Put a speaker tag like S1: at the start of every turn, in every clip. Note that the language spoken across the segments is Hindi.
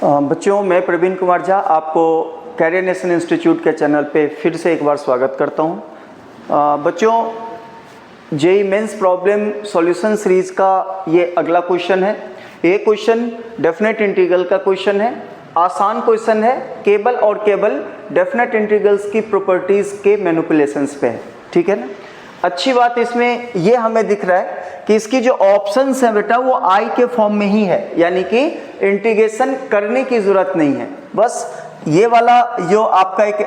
S1: बच्चों, मैं प्रवीण कुमार झा आपको कैरियर नेशन इंस्टीट्यूट के चैनल पे फिर से एक बार स्वागत करता हूं। बच्चों, JEE mains problem solution series का ये अगला क्वेश्चन है। ये क्वेश्चन डेफिनेट इंटीग्रल का क्वेश्चन है, आसान क्वेश्चन है, केवल और केवल डेफिनेट इंटीग्रल्स की प्रॉपर्टीज़ के मैनिपुलेशंस पे है। ठीक है ना। अच्छी बात इसमें ये हमें दिख रहा है कि इसकी जो ऑप्शंस है बेटा वो आई के फॉर्म में ही है, यानी कि इंटीग्रेशन करने की जरूरत नहीं है। बस ये वाला जो आपका एक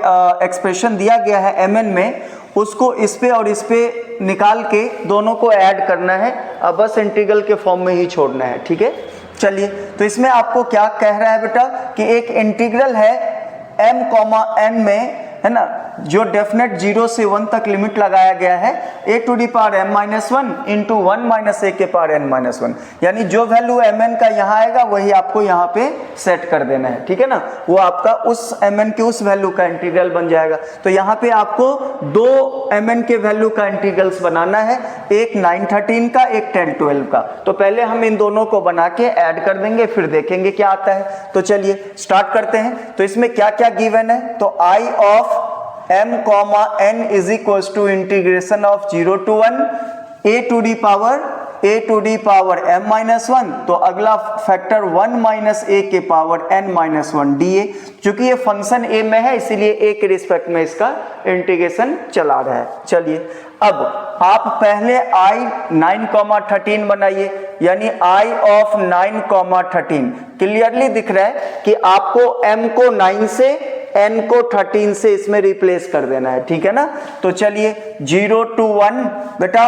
S1: एक्सप्रेशन दिया गया है mn में, उसको इस पे और इस पे निकाल के दोनों को ऐड करना है। अब बस इंटीग्रल के फॉर्म में ही छोड़ना है। ठीक है, चलिए। तो इसमें आपको क्या कह रहा है बेटा कि एक इंटीग्रल है m, में, है ना, जो डेफिनेट 0 से 1 तक लिमिट लगाया गया है a⁻m-1 इंटू 1 - a के पावर n-1, यानी जो वैल्यू mn का यहाँ आएगा वही आपको यहाँ पे सेट कर देना है। ठीक है ना, वो आपका उस mn के उस वैल्यू का इंटीग्रल बन जाएगा। तो यहाँ पे आपको दो mn के वैल्यू का इंटीग्रल्स बनाना है, एक 913 का, एक 1012 का। तो पहले हम इन दोनों को बना के ऐड कर देंगे, फिर देखेंगे क्या आता है। तो चलिए स्टार्ट करते हैं। तो इसमें क्या क्या गिवन है, तो I of m, n is equal to integration of 0 to 1 a to the power m-1। तो अगला फैक्टर 1 - a के पावर n-1 dA। चूंकि ये फंक्शन a में है इसीलिए a के रिस्पेक्ट में इसका इंटीग्रेशन चला रहा है। चलिए, अब आप पहले i 9, 13 बनाइए, यानी i ऑफ 9, 13 क्लियरली दिख रहा है कि आपको m को 9 से n को 13 से इसमें रिप्लेस कर देना है। ठीक है ना। तो चलिए 0 to 1 बेटा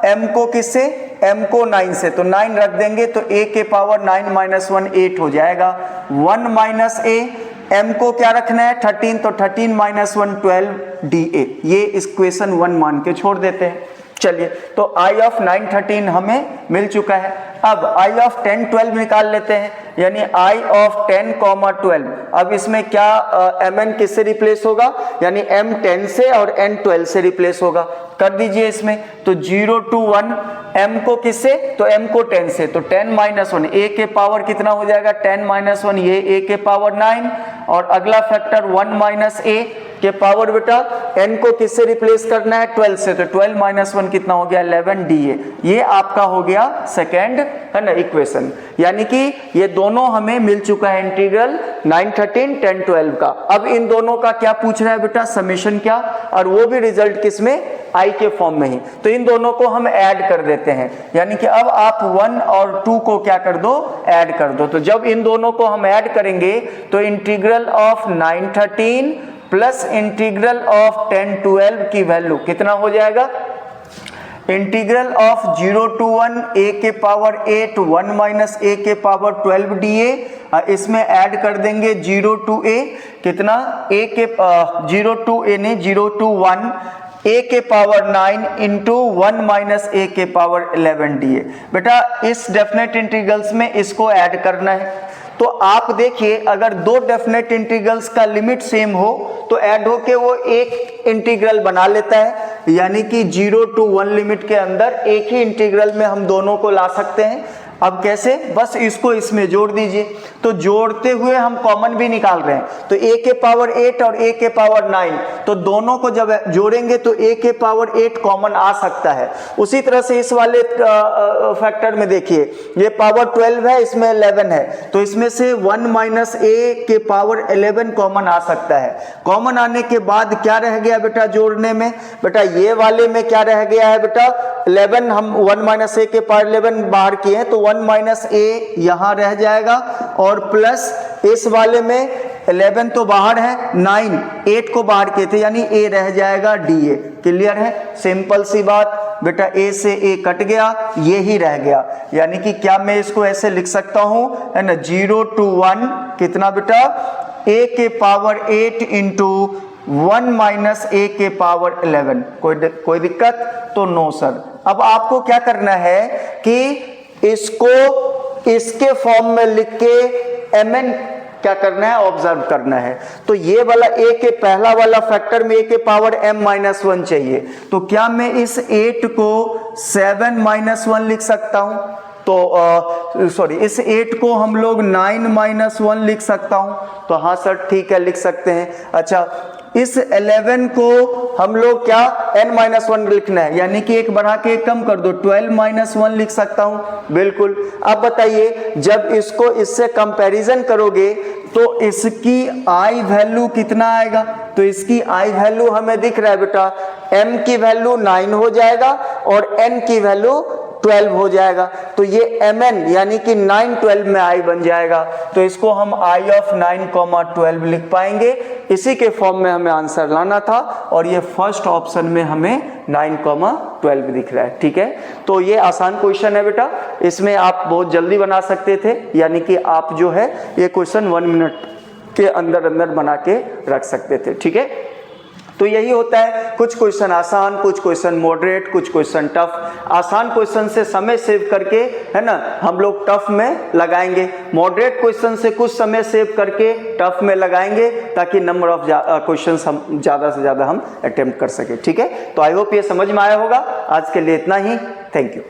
S1: m को किससे, m को 9 से, तो 9 रख देंगे तो a के पावर 9 - 1 8 हो जाएगा। 1 - a, m को क्या रखना है 13, तो 13 - 1 12 dA। ये इक्वेशन 1 मान के छोड़ देते हैं। चलिए, तो i ऑफ 9, 13 हमें मिल चुका है। अब i ऑफ 10, 12 निकाल लेते हैं, यानी i ऑफ 10, 12। अब इसमें क्या mn किससे रिप्लेस होगा, यानी m 10 से और n 12 से रिप्लेस होगा। कर दीजिए इसमें, तो 0 to 1 m को किससे, तो m को 10 से, तो 10 - 1 a के पावर कितना हो जाएगा 10 - 1, ये a के पावर 9, और अगला फैक्टर 1 - a के पावर बेटा n को किससे रिप्लेस करना है 12 से, तो 12 - 1 कितना हो गया 11 dA। ये आपका हो गया सेकेंड, है ना, इक्वेशन। यानी कि ये दोनों हमें मिल चुका है इंटीग्रल 9, 13, 10, 12 का। अब इन दोनों का क्या पूछ रहा है बेटा, समेशन क्या, और वो भी रिजल्ट किसमें, i के फॉर्म में ही। तो इन दोनों को हम ऐड कर देते हैं, यानी कि अब आप 1 और 2 को क्या कर दो, ऐड कर दो। तो जब इन दोनों को हम ऐड करेंगे तो integral of 9, 13 plus integral of 10, 12 की वैल्यू कितना हो जाएगा, इंटीग्रल ऑफ 0 to 1 a के पावर 8 1 - a के पावर 12 dA। इसमें ऐड कर देंगे 0 to a कितना, a के 0 to a ने 0 to 1 a के पावर 9 इंटू 1 - a के पावर 11 dA। बेटा इस डेफिनेट इंटीग्रल्स में इसको ऐड करना है। तो आप देखिए, अगर दो डेफिनेट इंटीग्रल्स का लिमिट सेम हो तो ऐड होके वो एक इंटीग्रल बना लेता है, यानी कि 0 to 1 लिमिट के अंदर एक ही इंटीग्रल में हम दोनों को ला सकते हैं। अब कैसे, बस इसको इसमें जोड़ दीजिए। तो जोड़ते हुए हम कॉमन भी निकाल रहे हैं, तो a के पावर 8 और a के पावर 9, तो दोनों को जब जोड़ेंगे तो a के पावर 8 कॉमन आ सकता है। उसी तरह से इस वाले फैक्टर में देखिए, ये पावर 12 है, इसमें 11 है, तो इसमें से 1 - a के पावर 11 कॉमन आ सकता है। कॉमन आने के बाद क्या रह गया बेटा जोड़ने में, बेटा ये वाले में क्या रह गया है बेटा 11, हम 1 - a के पावर 11 बाहर किए हैं, तो 1 - a यहां रह जाएगा, और प्लस इस वाले में 11 तो बाहर है, 9 8 को बाहर किए थे, यानी a रह जाएगा dA। क्लियर है, सिंपल सी बात बेटा, a से a कट गया, ये ही रह गया। यानी कि क्या मैं इसको ऐसे लिख सकता हूं, है ना, 0 to 1 कितना बेटा a के पावर 8 इंटू 1 - a के पावर 11। कोई दिक्कत तो नो सर। अब आपको क्या करना है कि इसको इसके फॉर्म में लिख के mn क्या करना है, ऑब्जर्व करना है। तो ये वाला a के पहला वाला फैक्टर में a के पावर m-1 चाहिए, तो क्या मैं इस 8 को 7 - 1 लिख सकता हूं, तो सॉरी इस 8 को हम लोग 9 - 1 लिख सकता हूं, तो हाँ सर ठीक है लिख सकते हैं। अच्छा इस 11 को हम लोग क्या n-1 लिखना है, यानी कि एक बढ़ा के कम कर दो, 12 - 1 लिख सकता हूं, बिल्कुल। अब बताइए जब इसको इससे कंपैरिजन करोगे तो इसकी आई वैल्यू कितना आएगा, तो इसकी आई वैल्यू हमें दिख रहा है बेटा, m की वैल्यू 9 हो जाएगा और n की वैल्यू 12 हो जाएगा, तो ये mn यानी कि 9 12 में i बन जाएगा, तो इसको हम i ऑफ 9,12 लिख पाएंगे। इसी के फॉर्म में हमें आंसर लाना था और ये फर्स्ट ऑप्शन में हमें 9,12 दिख रहा है, ठीक है। तो ये आसान क्वेश्चन है बेटा, इसमें आप बहुत जल्दी बना सकते थे, यानी कि आप जो है ये क्वेश्चन 1 मिनट के अंदर अंदर बना के रख सकते थे, ठीक है। तो यही होता है, कुछ क्वेश्चन आसान, कुछ क्वेश्चन मॉडरेट, कुछ क्वेश्चन टफ। आसान क्वेश्चन से समय सेव करके है ना हम लोग टफ में लगाएंगे, मॉडरेट क्वेश्चन से कुछ समय सेव करके टफ में लगाएंगे, ताकि नंबर ऑफ क्वेश्चंस हम ज़्यादा से ज़्यादा हम अटेम्प्ट कर सके, ठीक है। तो आई होप ये समझ में आया होगा। आज के लिए इतना ही, थैंक यू।